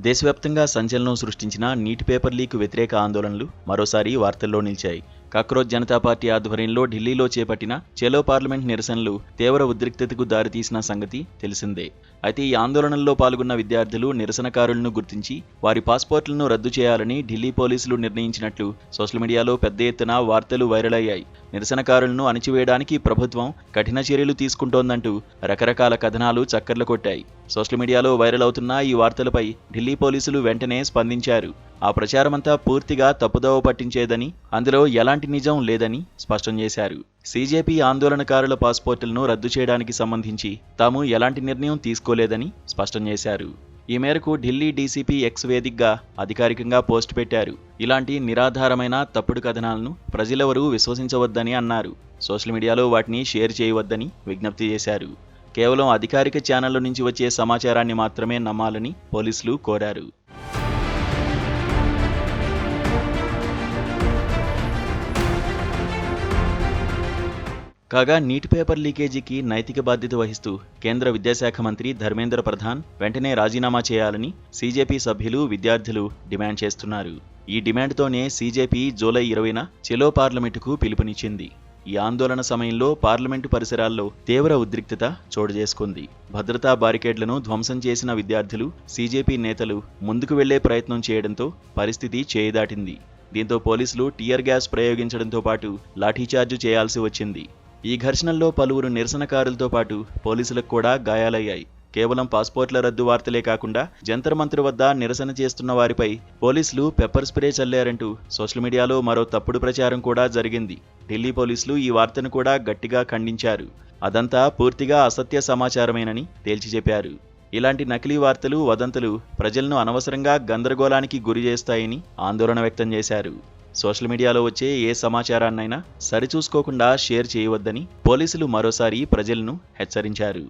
దేశవ్యాప్తంగా సంచలనం సృష్టించిన నీటి పేపర్ లీక్ వ్యతిరేక ఆందోళనలు మరోసారి వార్తల్లో నిలిచాయి. కాక్రోచ్ జనతా పార్టీ ఆధ్వర్యంలో ఢిల్లీలో చేపట్టిన చలో పార్లమెంట్ నిరసనలు తీవ్ర ఉద్రిక్తతకు దారితీసిన సంగతి తెలిసిందే. అయితే ఈ ఆందోళనల్లో పాల్గొన్న విద్యార్థులు నిరసనకారులను గుర్తించి వారి పాస్పోర్ట్లను రద్దు చేయాలని ఢిల్లీ పోలీసులు నిర్ణయించినట్లు సోషల్ మీడియాలో పెద్ద ఎత్తున వార్తలు వైరల్ అయ్యాయి. నిరసనకారులను అణిచివేయడానికి ప్రభుత్వం కఠిన చర్యలు తీసుకుంటోందంటూ రకరకాల కథనాలు చక్కర్లు కొట్టాయి. సోషల్ మీడియాలో వైరల్ అవుతున్న ఈ వార్తలపై ఢిల్లీ పోలీసులు వెంటనే స్పందించారు. ఆ ప్రచారమంతా పూర్తిగా తప్పుదోవ పట్టించేదని, అందులో ఎలాంటి నిజం లేదని స్పష్టం చేశారు. సీజేపీ ఆందోళనకారుల పాస్పోర్టులను రద్దు చేయడానికి సంబంధించి తాము ఎలాంటి నిర్ణయం తీసుకోలేదని స్పష్టం చేశారు. ఈ మేరకు ఢిల్లీ డీసీపీ ఎక్స్ వేదికగా అధికారికంగా పోస్ట్ పెట్టారు. ఇలాంటి నిరాధారమైన తప్పుడు కథనాలను ప్రజలెవరూ విశ్వసించవద్దని అన్నారు. సోషల్ మీడియాలో వాటిని షేర్ చేయవద్దని విజ్ఞప్తి చేశారు. కేవలం అధికారిక ఛానళ్ల నుంచి వచ్చే సమాచారాన్ని మాత్రమే నమ్మాలని పోలీసులు కోరారు. కాగా నీటి పేపర్ లీకేజీకి నైతిక బాధ్యత వహిస్తూ కేంద్ర విద్యాశాఖ మంత్రి ధర్మేంద్ర ప్రధాన్ వెంటనే రాజీనామా చేయాలని సీజేపీ సభ్యులు, విద్యార్థులు డిమాండ్ చేస్తున్నారు. ఈ డిమాండ్తోనే సీజేపీ జూలై 20న చలో పార్లమెంటుకు పిలుపునిచ్చింది. ఈ ఆందోళన సమయంలో పార్లమెంటు పరిసరాల్లో తీవ్ర ఉద్రిక్తత చోటు చేసుకుంది. భద్రతా బారికేడ్లను ధ్వంసం చేసిన విద్యార్థులు, సీజేపీ నేతలు ముందుకు వెళ్లే ప్రయత్నం చేయడంతో పరిస్థితి చేయిదాటింది. దీంతో పోలీసులు టియర్ గ్యాస్ ప్రయోగించడంతో పాటు లాఠీచార్జు చేయాల్సి వచ్చింది. ఈ ఘర్షణల్లో పలువురు నిరసనకారులతో పాటు పోలీసులకు కూడా గాయాలయ్యాయి. కేవలం పాస్పోర్ట్ల రద్దు వార్తలే కాకుండా జంతర్ మంతర్ వద్ద నిరసన చేస్తున్న వారిపై పోలీసులు పెప్పర్ స్ప్రే చల్లారంటూ సోషల్ మీడియాలో మరో తప్పుడు ప్రచారం కూడా జరిగింది. ఢిల్లీ పోలీసులు ఈ వార్తను కూడా గట్టిగా ఖండించారు. అదంతా పూర్తిగా అసత్య సమాచారమేనని తేల్చి చెప్పారు. ఇలాంటి నకిలీ వార్తలు, వదంతులు ప్రజలను అనవసరంగా గందరగోళానికి గురి చేస్తాయని ఆందోళన వ్యక్తం చేశారు. సోషల్ మీడియాలో వచ్చే ఏ సమాచారాన్నైనా సరిచూసుకోకుండా షేర్ చేయవద్దని పోలీసులు మరోసారి ప్రజలను హెచ్చరించారు.